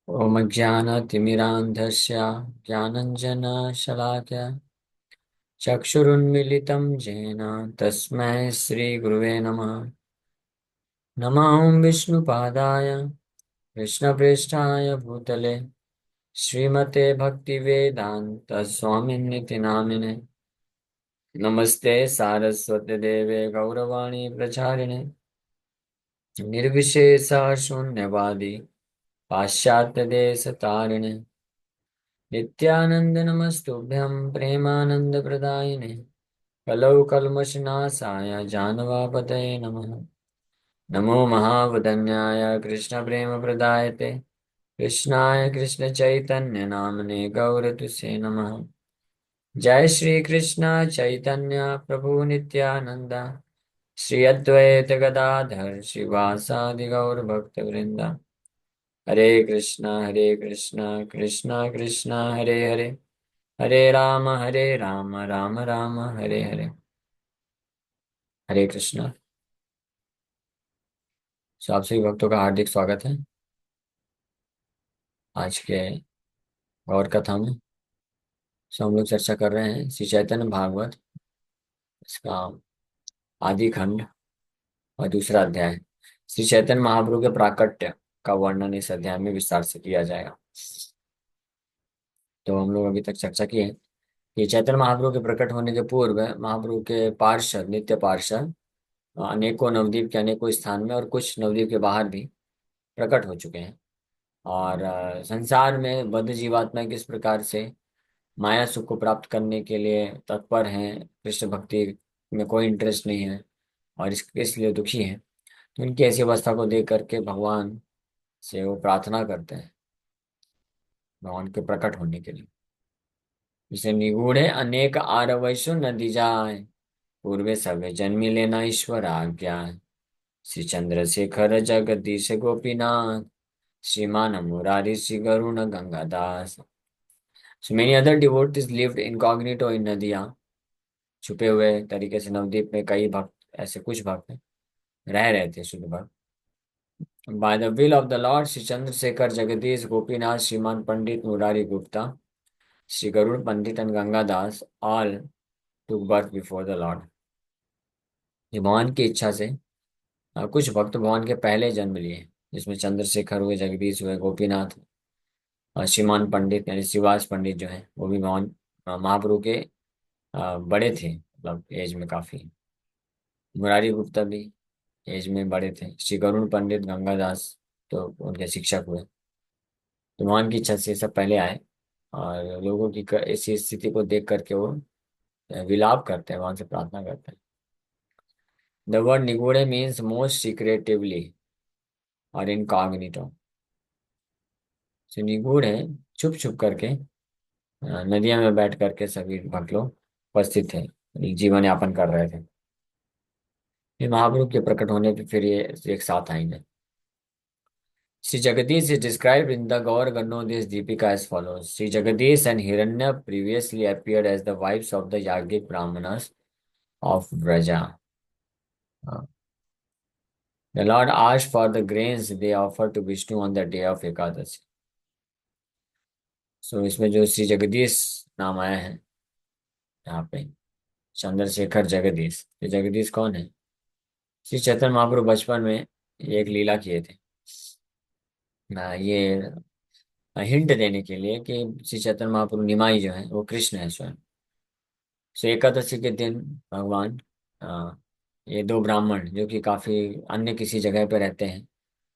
ॐ ज्ञानतिमिरान्धस्य ज्ञानञ्जनशलाकया चक्षुरुन्मीलितं येन तस्मै श्रीगुरुवे नमः। नमः विष्णुपादाय कृष्णप्रेष्ठाय भूतले श्रीमते भक्तिवेदान्तस्वामिन्निति नामिने। नमस्ते सारस्वती देवे गौरवाणी प्रचारिणे निर्विशेषा शून्यवादी पाश्चात्यदेशतारिणे नित्यानंद नमस्तुभ्यं प्रेमानंद प्रदायिने कलौ कल्मषनाशाय जानवापतये नमः। नमो महावदन्याय कृष्ण प्रेम प्रदायते कृष्णाय कृष्ण चैतन्य नामने गौरतुसे नमः। जय श्री कृष्ण चैतन्य प्रभु नित्यानंद श्री अद्वैत गदाधर शिवासादि गौर भक्त वृंदा। हरे कृष्णा कृष्णा कृष्णा हरे हरे हरे राम राम राम हरे हरे। हरे कृष्णा। सो आप सभी भक्तों का हार्दिक स्वागत है आज के गौर कथा में। सो हम लोग चर्चा कर रहे हैं श्री चैतन्य भागवत, इसका आदि खंड और दूसरा अध्याय। श्री चैतन्य महाप्रभु के प्राकट्य का वर्णन इस अध्याय में विस्तार से किया जाएगा। तो हम लोग अभी तक चर्चा की है कि चैतन्य महाप्रभु के प्रकट होने के पूर्व महाप्रभु के पार्षद, नित्य पार्षद अनेकों नवद्वीप के अनेकों स्थान में और कुछ नवद्वीप के बाहर भी प्रकट हो चुके हैं। और संसार में बद्ध जीवात्मा किस प्रकार से माया सुख को प्राप्त करने के लिए तत्पर हैं, कृष्ण भक्ति में कोई इंटरेस्ट नहीं है और इसलिए दुखी हैं। तो उनकी ऐसी अवस्था को देख करके भगवान से वो प्रार्थना करते हैं भगवान के प्रकट होने के लिए। जैसे निगूढ़े अनेक आरवैसु नदी जाए पूर्वे सवे जन्मी लेना ईश्वर आज्ञा। श्री चंद्रशेखर जगदीश गोपीनाथ श्रीमान Murari Shri Garuda Gangadas. So many other devotees lived incognito in नदियाँ, छुपे हुए तरीके से नवद्वीप में कई भक्त, ऐसे कुछ भक्त रह रहे थे, शुद्ध भक्त। By the will of the lord Shri Chandrashekhar Jagdish Gopinath Shriman Pandit Murari Gupta Shri Garud Pandit and Gangadas all took birth before the lord. ये भगवान की इच्छा से कुछ भक्त भगवान के पहले जन्म लिए, जिसमें चंद्रशेखर हुए, जगदीश हुए, गोपीनाथ और श्रीमान पंडित यानी शिवास पंडित जो है वो भी भगवान महाप्रभु के बड़े थे, मतलब एज में काफी। मुरारी गुप्ता भी एज में बड़े थे। श्री गरुण पंडित गंगादास तो उनके शिक्षक हुए। तो भगवान की इच्छा से ये सब पहले आए और लोगों की ऐसी स्थिति को देख करके वो विलाप करते हैं, भगवान से प्रार्थना करते हैं। द वर्ड निगूढ़े मीन्स मोस्ट सीक्रेटिवली और इनकॉग्निटो। तो निगूढ़ है, छुप छुप करके नदियों में बैठ करके सभी भक्त लोग उपस्थित थे, जीवन यापन कर रहे थे। ये महाप्रभु के प्रकट होने पे फिर ये एक साथ आएंगे। Sri Jagadish is described in the Gaur Ganodis Deepika as follows. Sri Jagadish and Hiranya previously appeared as the wives of the Yagic Brahmanas of Vraja. Uh, The Lord asked for the grains they offered to Vishnu on the day of Ekadasi. So इसमें जो श्री जगदीश नाम आया है यहाँ पे, चंद्रशेखर जगदीश, ये जगदीश कौन है? श्री चैतन्य महाप्रभु बचपन में ये एक लीला किए थे। ये हिंट देने के लिए कि श्री चैतन्य महाप्रभु निमाई जो है वो कृष्ण है स्वयं। सो एकादशी के दिन भगवान ये दो ब्राह्मण जो कि काफी अन्य किसी जगह पे रहते हैं,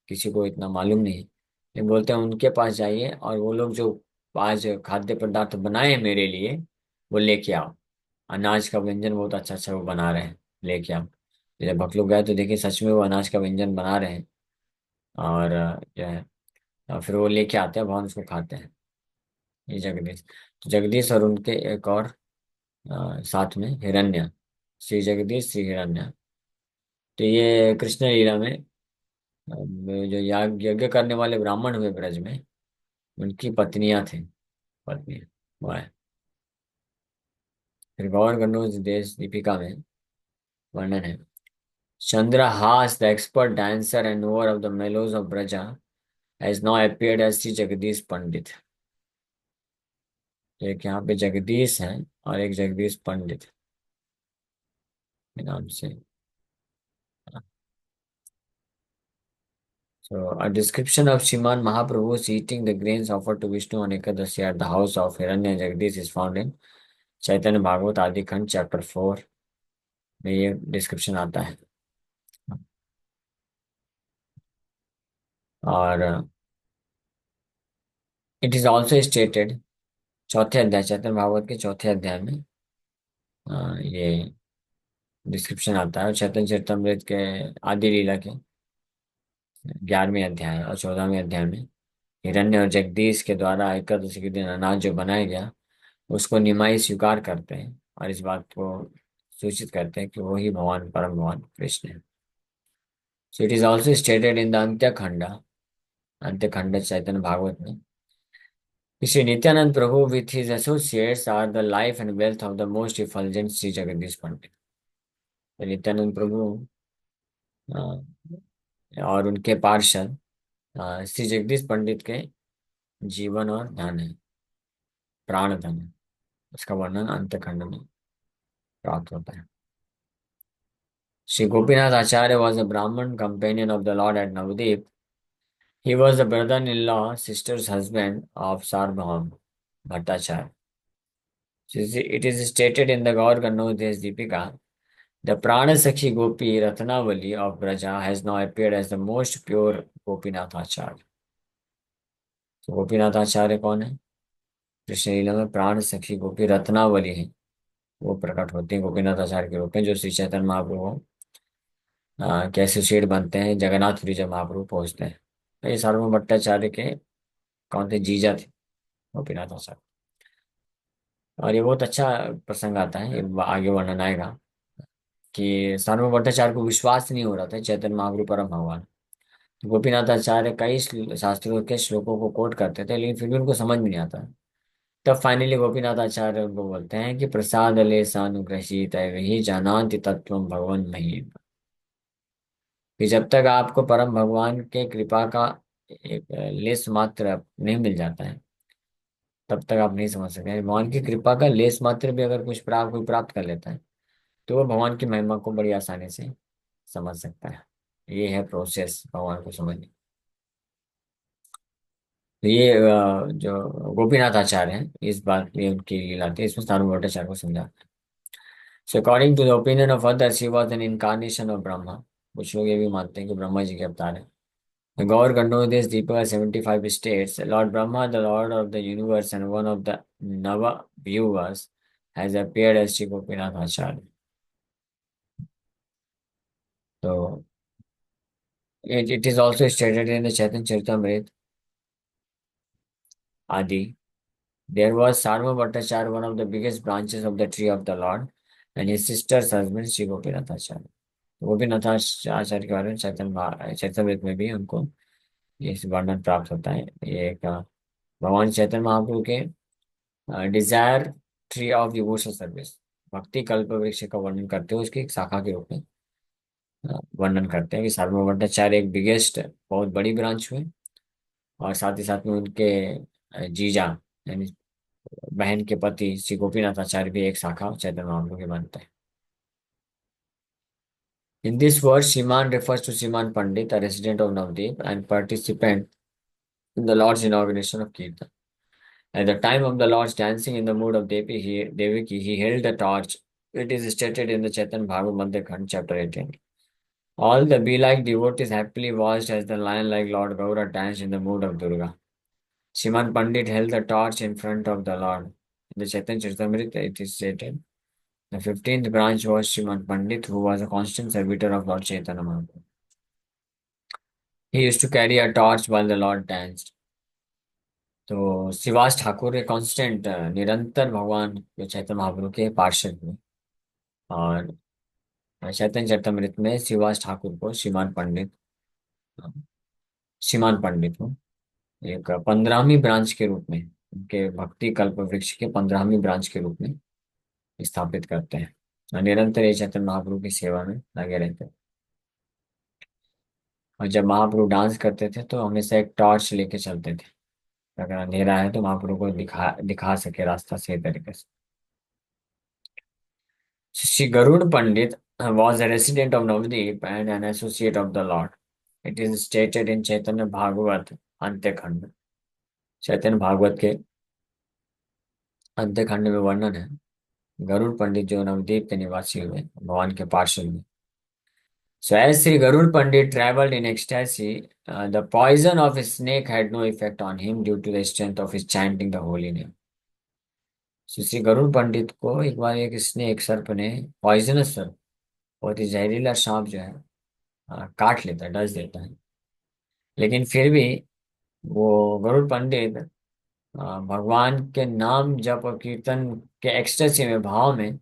किसी को इतना मालूम नहीं है, ये बोलते हैं उनके पास जाइए और वो लोग जो आज खाद्य पदार्थ बनाए हैं मेरे लिए वो लेके आओ। अनाज का व्यंजन बहुत अच्छा अच्छा वो बना रहे हैं, लेके आओ। जब भक्त लोग गए तो देखिए सच में वो अनाज का व्यंजन बना रहे हैं और जो है फिर वो लेके आते हैं, भगवान उसको खाते हैं। ये जगदीश, तो जगदीश और उनके एक और साथ में हिरण्य, श्री जगदीश श्री हिरण्य। तो ये कृष्ण लीला में जो याग यज्ञ करने वाले ब्राह्मण हुए ब्रज में, उनकी पत्नियां थी, पत्नी वो है। फिर गौर गन्नौज देश दीपिका में वर्णन है। Chandrahas the expert dancer and knower of the melodies of Braja has now appeared as Shri Jagdish Pandit. एक यहाँ पे जगदीश है और एक जगदीश पंडित के नाम से। So, a description of Shriman Mahaprabhu's eating the grains offered to Vishnu on Ekadasi at the house of Hiranya Jagdish is found in चैतन्य भागवत आदि खंड चैप्टर 4 में ये डिस्क्रिप्शन आता है। और इट इज ऑल्सो स्टेटेड, चौथे अध्याय चैतन्य भागवत के चौथे अध्याय में ये डिस्क्रिप्शन आता है। और चैतन्य चरितमृत के आदि लीला के 11वें अध्याय और 14वें अध्याय में हिरण्य और जगदीश के द्वारा एकादशी के दिन अनाज जो बनाया गया उसको निमाई स्वीकार करते हैं और इस बात को सूचित करते हैं कि वो ही भगवान परम भगवान कृष्ण है। So it is also stated in the Antya Khand Chaitanya Bhagavat में Shri Nityananda Prabhu with his associates are the life and wealth of the most effulgent Shri Jagdish Pandit. तो नित्यानंद प्रभु और उनके पार्षद श्री जगदीश पंडित के जीवन और धन है, प्राण धन है। उसका वर्णन अंत्य खंड में प्राप्त होता है। Sri Gopinath Acharya was a Brahmin companion of the Lord at Navadip. He was the brother-in-law, sister's husband of Sarvabhaum Bhattacharya. It is stated in the Gaur Ganodhes Deepika, the Prana Sakhi Gopi Ratnavali of Braja has now appeared as the most pure Gopinath Acharya. So Gopinath Acharya कौन है? कृष्ण लीला में प्राण सखी गोपी रत्नावली है, वो प्रकट होती है गोपीनाथ आचार्य के रूप में, जो श्री चैतन्य महाप्रभु के एसोसिएट बनते हैं जगन्नाथपुरी जब महाप्रभु पहुंचते हैं। तो ये सार्वभौम भट्टाचार्य के कौन थे? जीजा थे गोपीनाथ आचार्य। और ये बहुत अच्छा प्रसंग आता है, ये आगे वर्णन आएगा कि सार्वभौम भट्टाचार्य को विश्वास नहीं हो रहा था चैतन्य महाप्रभु परम भगवान। तो गोपीनाथ आचार्य कई शास्त्रों के श्लोकों को कोट करते थे लेकिन फिर भी उनको समझ में नहीं आता। तब फाइनली गोपीनाथ आचार्य उनको बोलते हैं कि प्रसाद ले सानुग्रहित वही जानांति तत्व भगवान मही। कि जब तक आपको परम भगवान के कृपा का एक लेस मात्र नहीं मिल जाता है तब तक आप नहीं समझ सकते। भगवान की कृपा का लेस मात्र भी अगर कुछ कोई प्राप्त कर लेता है तो वो भगवान की महिमा को बड़ी आसानी से समझ सकता है। ये है प्रोसेस भगवान को समझने। तो ये जो गोपीनाथ आचार्य हैं इस बात ये उनकी लीला थी, इसमें सारू भट्टाचार्य को समझा। So according to the opinion of others he was an incarnation of Brahma. कुछ लोग ये भी मानते हैं कि ब्रह्मा जी के अवतार है। The Gaur Ganodhes Deepika 75 states, Lord Brahma, the Lord of the universe and one of the Nava Vyuvas, has appeared as Sri Gopinath Acharya. So it is also stated in the Chaitanya Charitamrita Adi. There was Sarva Bhattacharya, one of the biggest branches of the tree of the Lord, and his sister's husband Sri Gopinath Acharya. Gopinath आचार्य के बारे में चैतन्यमृत में भी उनको ये वर्णन प्राप्त होता है। ये एक भगवान चैतन्य महाप्रभु के desire tree of devotional service, भक्ति कल्प वृक्ष का वर्णन करते हुए उसकी एक शाखा के रूप में वर्णन करते हैं कि सार्वभौम भट्टाचार्य एक बिगेस्ट बहुत बड़ी ब्रांच हुए और साथ ही साथ में उनके जीजा यानी बहन के पति श्री गोपीनाथ आचार्य भी एक शाखा चैतन्य महाप्रभु के बनते हैं। In this verse, Shriman refers to Shriman Pandit, a resident of Navdeep and participant in the Lord's inauguration of Kirtan. At the time of the Lord's dancing in the mood of Devaki, he held the torch. It is stated in the Chaitan Bhagavad Madhya chapter 18. All the bee-like devotees happily watched as the lion-like Lord Gaura danced in the mood of Durga. Shiman Pandit held the torch in front of the Lord. In the Chaitanya Charitamrita, it is stated, the 15th branch was Shiman Pandit, who was a constant servitor of Lord Chaitanya Mahaprabhu. He used to carry a torch while the Lord danced. तो शिवास ठाकुर के constant निरंतर भगवान के चैतन्य महाप्रभु के पार्षद हुए और चैतन्य चरितमृत में शिवास ठाकुर को श्रीमान पंडित को एक 15वीं ब्रांच के रूप में उनके भक्ति कल्प वृक्ष के 15वीं ब्रांच के रूप में स्थापित करते हैं और निरंतर ये चैतन्य महाप्रभु की सेवा में लगे रहते हैं। और जब महाप्रभु डांस करते थे तो हमेशा एक टॉर्च लेके चलते थे, अगर अंधेरा है तो महाप्रभु को दिखा दिखा सके रास्ता सही तरीके से। श्री गरुड़ पंडित was a resident of Navadvip and an associate of the Lord. It is stated in चैतन्य भागवत अंत्य खंड। चैतन्य भागवत के अंत्य खंड में वर्णन है, गरुड़ पंडित जो नवद्वीप के निवासी हुए, भगवान के पार्षद में। So as Sri Garud Pandit traveled in ecstasy, the poison of a snake had no effect on him due to the strength of his chanting the holy name. So Shri Garud पंडित को एक बार एक स्नेक सर्प ने, पॉइजनस सर्प, बहुत ही जहरीला सांप जो है, काट लेता है, डस देता है। लेकिन फिर भी वो गरुड़ पंडित भगवान के नाम जप और कीर्तन के एक्सटेसी में, भाव में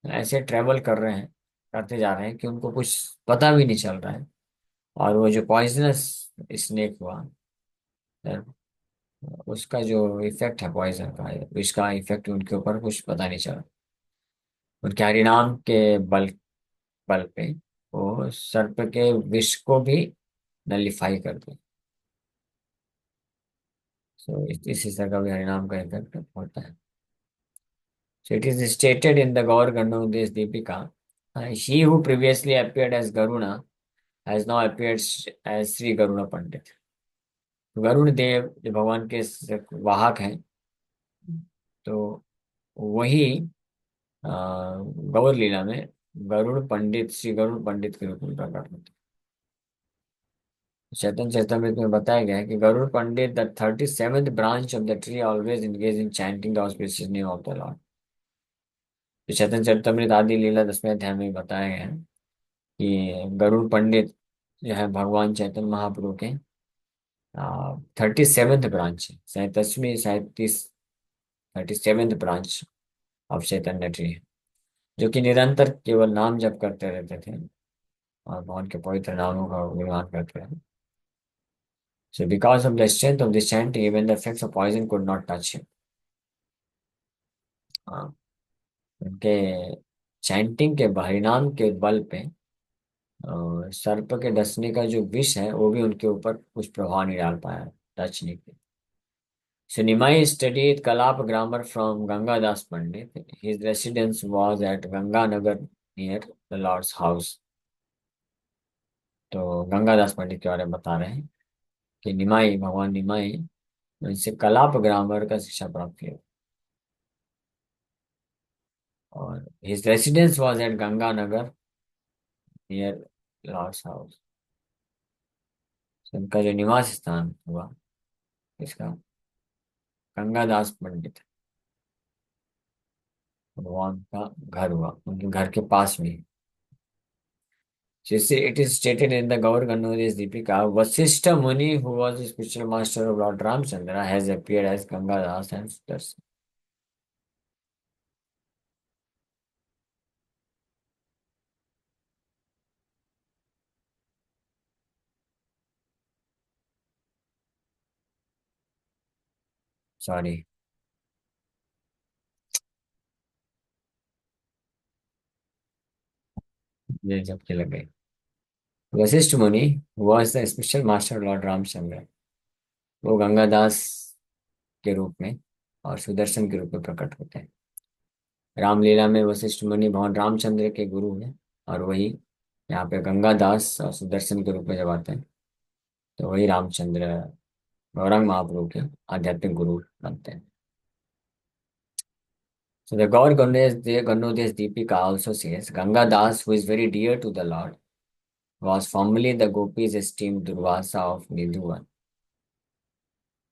ऐसे ट्रेवल कर रहे हैं, करते जा रहे हैं कि उनको कुछ पता भी नहीं चल रहा है। और वो जो पॉइजनस स्नेक हुआ, उसका जो इफेक्ट है पॉइजन का, इसका इफेक्ट उनके ऊपर कुछ पता नहीं चला। उनके हरिनाम के बल बल पे वो सर्प के विष को भी नलिफाई कर दिया। सो इस हिस्से का भी हरिनाम का इफेक्ट होता है। So it is stated in the Gaur Gandhodesh Deepika, he who previously appeared as Garuna has now appeared as Sri Garuna Pandit. Garuda देव जो भगवान के वाहक हैं, तो वही गौर लीला में गरुड़ पंडित, श्री गरुड़ पंडित के रूप में प्रकट होते हैं। चैतन्य चैतन्यमृत में बताया गया है कि Garud Pandit the 37th branch of the tree always engage in chanting the auspicious name of the lord. तो चैतन्य चैतन्यमृत आदि लीला 10वें अध्याय में बताया गया है कि गरुड़ पंडित जो है भगवान चैतन्य महाप्रभु के 37th ब्रांच, 37वीं 37th branch of Chaitanya tree, जो कि निरंतर केवल नाम जप करते रहते थे और भगवान के पवित्र नामों का गुणगान करते रहे। So because of the strength of this chanting, even the effects of poison could not touch him. हाँ, उनके चैंटिंग के परिणाम के बल पे सर्प के डसने का जो विष है वो भी उनके ऊपर कुछ प्रभाव नहीं डाल पाया, टच नहीं किया। So Nimai studied Kalap grammar from Ganga Das Pandit. His residence was at Ganganagar near the Lord's house. तो गंगादास पंडित के बारे में बता रहे हैं कि निमाई, भगवान निमाई उनसे कलाप ग्रामर का शिक्षा प्राप्त किया, और his residence was at Ganganagar near lord's house. उनका जो निवास स्थान हुआ, इसका गंगादास पंडित भगवान का घर हुआ, उनके घर के पास में। जैसे it is stated in the Gaur Gandhodesh Deepika, Vasishtha Muni, who was the spiritual master of Lord Ramchandra, has appeared as Gangadas and Sudarshan. Sorry, ये झपकी लग गई। वशिष्ठ मुनि was the special master of Lord Ramchandra, वो गंगादास के रूप में और सुदर्शन के रूप में प्रकट होते हैं। रामलीला में वशिष्ठ मुनि भगवान रामचंद्र के गुरु हैं, और वही यहाँ पे गंगादास और सुदर्शन के रूप में जब आते हैं तो वही रामचंद्र गौरांग महाप्रभु के आध्यात्मिक गुरु बनते हैं। So the Gaur Gangodesh Deepika also says Ganga Das, who is very dear to the Lord, was formerly the Gopis esteemed Durvasa of Nidhuvan.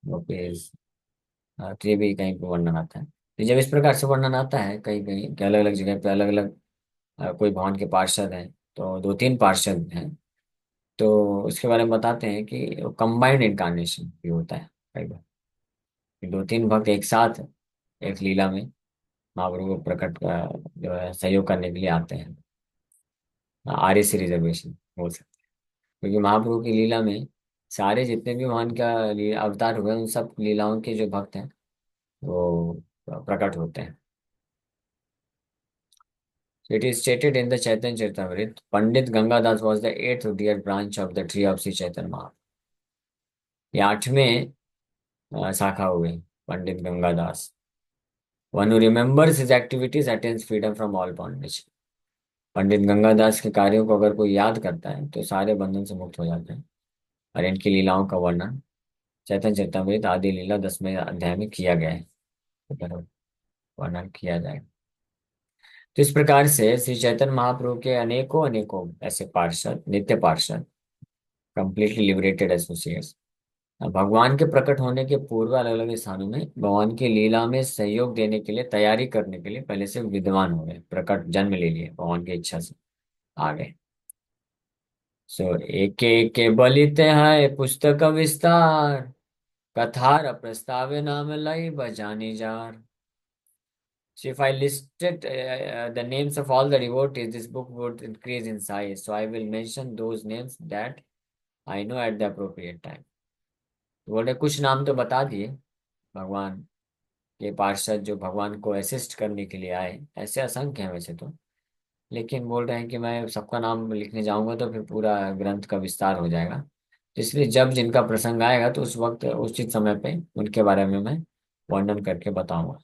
Gopis, तो ये भी कहीं पे वर्णन आता है। तो जब इस प्रकार से वर्णन आता है कहीं कहीं कि अलग अलग जगह पे अलग अलग कोई भगवान के पार्षद हैं, तो दो तीन पार्षद हैं, तो उसके बारे में बताते हैं कि कंबाइंड इनकारनेशन भी होता है कई बार, कि दो तीन भक्त एक साथ एक लीला में महाप्रभु को प्रकट जो है सहयोग करने के लिए आते हैं। आर्य से रिजर्वेशन हो सकता है, क्योंकि महाप्रभु की लीला में सारे जितने भी भगवान का अवतार हुए उन सब लीलाओं के जो भक्त हैं वो प्रकट होते हैं। It is stated in the Chaitanya Charitamrita, Pandit Gangadas was the eighth dear branch of the tree of Sri Chaitanya Mahaprabhu. ये आठवें शाखा हुए पंडित Gangadas. One who remembers his activities attains freedom from all bondage. पंडित गंगादास के कार्यों को अगर कोई याद करता है तो सारे बंधन से मुक्त हो जाते हैं. और इनकी लीलाओं का वर्णन चैतन्य चरितमृत आदि लीला 10वें अध्याय में किया गया है. तो फिर वर्णन किया जाएगा. तो इस प्रकार से श्री चैतन्य महाप्रभु के अनेकों अनेकों ऐसे पार्षद, नित्य पार्षद, कंप्लीटली लिबरेटेड एसोसिएट्स, भगवान के प्रकट होने के पूर्व अलग अलग स्थानों में भगवान की लीला में सहयोग देने के लिए, तैयारी करने के लिए पहले से विद्वान हो गए, प्रकट जन्म ले लिए, भगवान की इच्छा से आ गए. सो एक एक बलित है पुस्तक विस्तार, कथार प्रस्ताव नाम लई बजानी jar. So if I listed the names of all the devotees, this book would increase in size. So I will mention those names that I know at the appropriate time. तो बोले कुछ नाम तो बता दिए भगवान के पार्षद जो भगवान को असिस्ट करने के लिए आए. ऐसे असंख्य हैं वैसे तो, लेकिन बोल रहे हैं कि मैं सबका नाम लिखने जाऊंगा तो फिर पूरा ग्रंथ का विस्तार हो जाएगा. तो इसलिए जब जिनका प्रसंग आएगा तो उस वक्त उचित समय पे उनके बारे में मैं वर्णन करके बताऊंगा.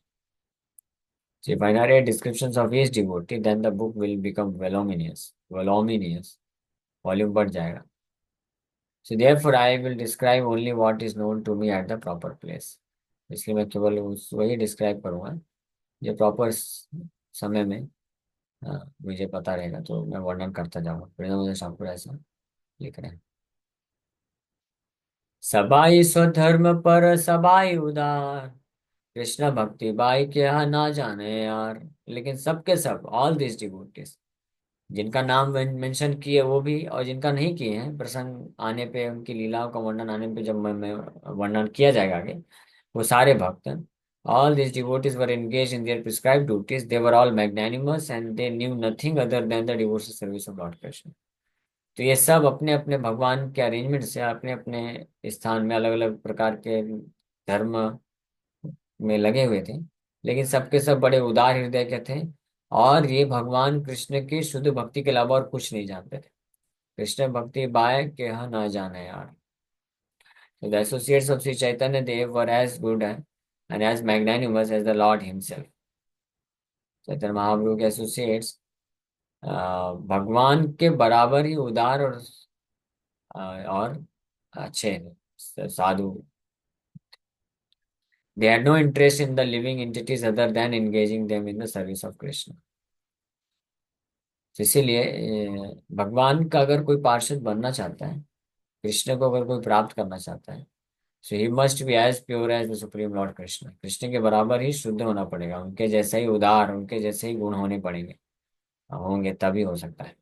So if I narrate descriptions of each devotee, then the book will become voluminous. Voluminous. Volume बढ़ जाएगा. So therefore I will describe only what is known to me at the proper place. इसलिए मैं केवल उस वही describe करूंगा जो proper समय में मुझे पता रहेगा, तो मैं वर्णन करता जाऊंगा. प्रेम ठाकुर ऐसा लिख रहे हैं. सबाई स्वधर्म पर सबाई उदार, कृष्ण भक्ति बाई के यहाँ ना जाने यार. लेकिन सबके सब, ऑल दिस डिवोटीज, जिनका नाम मेंशन किए वो भी और जिनका नहीं किए हैं, प्रसंग आने पे उनकी लीलाओं का वर्णन आने पे जब मैं वर्णन किया जाएगा आगे, वो सारे भक्त, all this devotees were engage in their prescribed duties. They were all magnanimous and they knew nothing other than the devotional service of Lord Krishna. तो ये सब अपने अपने भगवान के अरेंजमेंट से अपने अपने स्थान में अलग अलग प्रकार के धर्म में लगे हुए थे, लेकिन सबके सब बड़े उदार हृदय के थे. और ये भगवान कृष्ण की शुद्ध भक्ति के अलावा और कुछ नहीं जानते थे. कृष्ण भक्ति बाय के यहाँ ना जाने यार. So the associates of Sri Chaitanya Dev were as good and as magnanimous as the Lord himself. चैतन्य महाप्रभु के एसोसिएट्स भगवान के बराबर ही उदार और अच्छे साधु. They had no interest in the living entities other than engaging them in the service of Krishna. इसीलिए भगवान का अगर कोई पार्षद बनना चाहता है, कृष्ण को अगर कोई प्राप्त करना चाहता है, so he must be as pure as the supreme lord Krishna. Krishna के बराबर ही शुद्ध होना पड़ेगा, उनके जैसे ही उदार, उनके जैसे ही गुण होने पड़ेंगे, होंगे तभी हो सकता है.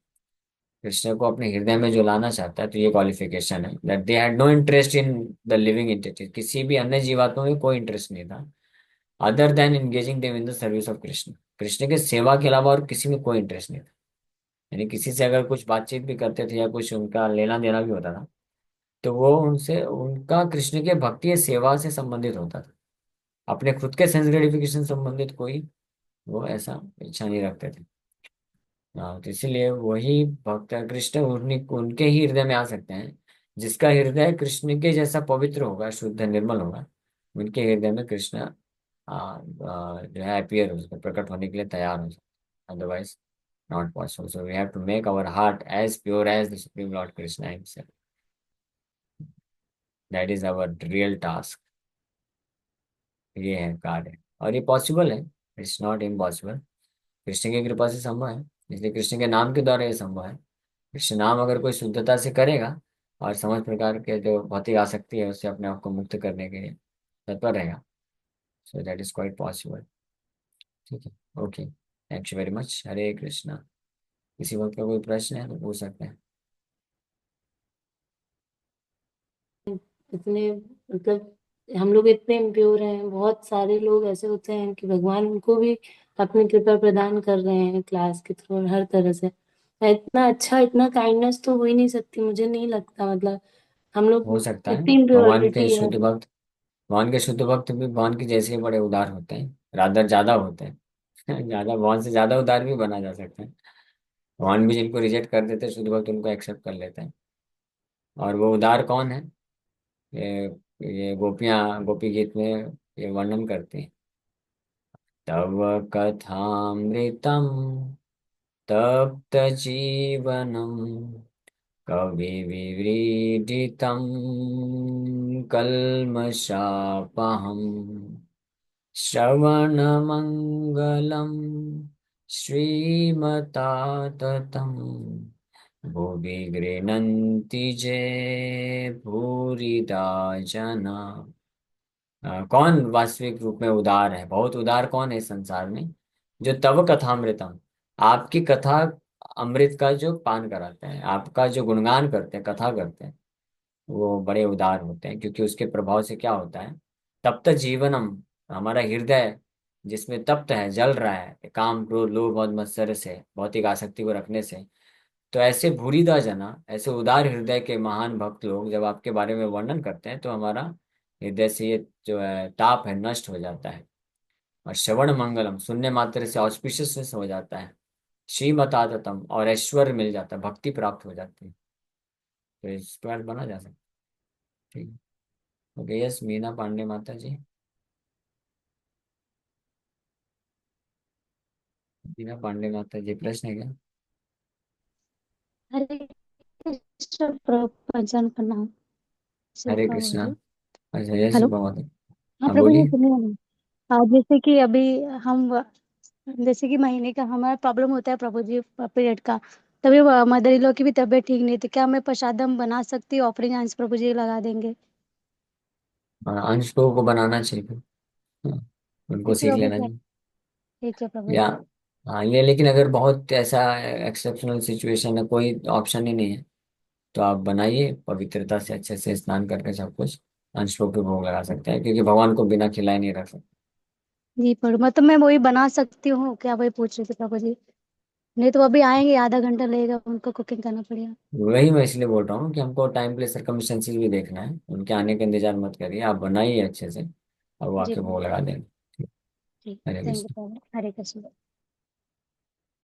कृष्ण को अपने हृदय में जो लाना चाहता है, तो ये क्वालिफिकेशन है that they had no interest in the living entity. किसी भी अन्य जीवात्मा में कोई इंटरेस्ट नहीं था other than engaging them in the service of Krishna. Krishna के सेवा के अलावा और किसी में कोई इंटरेस्ट नहीं था. यानी किसी से अगर कुछ बातचीत भी करते थे या कुछ उनका लेना देना भी होता था, तो वो उनसे, उनका कृष्ण के भक्ति या सेवा से संबंधित होता था. अपने खुद के सेंस ग्रेटिफिकेशन संबंधित कोई वो ऐसा इच्छा नहीं रखते थे. हाँ, तो इसीलिए वही भक्त कृष्ण उनके ही हृदय में आ सकते हैं जिसका हृदय कृष्ण के जैसा पवित्र होगा, शुद्ध निर्मल होगा. उनके हृदय में कृष्ण जो है अपीयर हो सकते, प्रकट होने के लिए तैयार हो सकते. Otherwise not possible. So we have to make our heart as pure as the Supreme Lord Krishna himself. That is our real task. ये है कार्य और ये पॉसिबल है. It's not impossible. कृष्ण की कृपा से संभव है, इसलिए कृष्ण के नाम के द्वारा ये संभव है. कृष्ण नाम अगर कोई शुद्धता से करेगा और समस्त प्रकार के जो भौतिक आसक्ति है उससे अपने आप को मुक्त करने के लिए तत्पर रहेगा, so that is quite possible. ठीक है, okay, thank you very much. Hare Krishna. किसी वक्त का कोई प्रश्न है तो पूछ सकते हैं. इतने मतलब हम लोग इतने इम्प्योर हैं, बहुत सारे लोग ऐसे होते हैं कि भगवान उनको भी अपनी कृपा प्रदान कर रहे हैं क्लास के थ्रू हर तरह से. इतना अच्छा, इतना काइंडनेस तो हो ही नहीं सकती, मुझे नहीं लगता. मतलब हम लोग हो सकता है. इतनी भगवान के इम्प्योरिटी है. शुद्ध भक्त, भगवान के शुद्ध भक्त भी भगवान के जैसे ही बड़े उदार होते हैं, रादर ज्यादा होते हैं. ज्यादा भगवान से ज्यादा उदार भी बना जा सकता है। भगवान भी जिनको रिजेक्ट कर देते हैं शुद्ध भक्त उनको एक्सेप्ट कर लेते हैं। और वो उदार कौन है? ये ये गोपियां गोपी गीत में ये वर्णन करती हैं। तव कथामृतम तप्त जीवनम कवि विव्रीडितम कल्मषापहम् श्रवणमङ्गलम् श्रीमताततम् भुवि गृह्णन्ति ये भूरिदा जना। कौन वास्तविक रूप में उदार है? बहुत उदार कौन है इस संसार में? जो तव कथामृतम, आपकी कथा अमृत का जो पान कराते हैं, आपका जो गुणगान करते हैं, कथा करते हैं, वो बड़े उदार होते हैं। क्योंकि उसके प्रभाव से क्या होता है? तप्त जीवनम, हमारा हृदय जिसमें तप्त है, जल रहा है काम क्रोध लोभ और मत्सर से, भौतिक आसक्ति को रखने से। तो ऐसे भूरिदा जना, ऐसे उदार हृदय के महान भक्त लोग जब आपके बारे में वर्णन करते हैं तो हमारा हृदय से ये जो है ताप है नष्ट हो जाता है। और श्रवण मंगलम, सुनने मात्र से ऑस्पिशियसनेस हो जाता है। श्रीमताततम, और ऐश्वर्य मिल जाता है, भक्ति प्राप्त हो जाती है। तो इस पर बना जा सकता है। ठीक है। ओके, यस मीना पांडे माता जी। मीना पांडे माता जी, प्रश्न है क्या? हरे कृष्ण प्रभु भजन प्रणाम। शिव हरे बाबा कृष्णा। जी। अच्छा, यस हेलो। बाबा। हाँ हाँ प्रभु जी बोलिए। सुनिए ना। जैसे कि अभी हम जैसे कि महीने का हमारा प्रॉब्लम होता है प्रभु जी पीरियड का। तभी मदर इन लॉ की भी तबीयत ठीक नहीं थी, क्या मैं प्रसादम बना सकती हूँ? ऑफरिंग अंश प्रभु जी लगा देंगे? हाँ, अंश लोगों को बनाना चाहिए। हाँ, उनको ठीक है सीख प्रभु लेना जी। चाहिए। ठीक है प्रभु या जी। हाँ, ये लेकिन अगर बहुत ऐसा एक्सेप्शनल सिचुएशन है, कोई ऑप्शन ही नहीं है, तो आप बनाइए पवित्रता से, अच्छे से स्नान करके सब कुछ अंश लोग पे भोग लगा सकते हैं, क्योंकि भगवान को बिना खिलाए नहीं रख सकते। जी प्रभु, मतलब मैं वही बना सकती हूँ क्या? वही पूछ रही थी प्रभु जी। नहीं तो अभी आएंगे, आधा घंटा लगेगा, उनको कुकिंग करना पड़ेगा। वही मैं इसलिए बोल रहा हूँ कि हमको टाइम प्लेस सर्कमस्टेंसेस भी देखना है, उनके आने का इंतजार मत करिए, आप बनाइए अच्छे से और वो जी आके प्रभु। भोग लगा देंगे। ठीक। Hare thank you Krishna. प्रभु। हरे कृष्ण।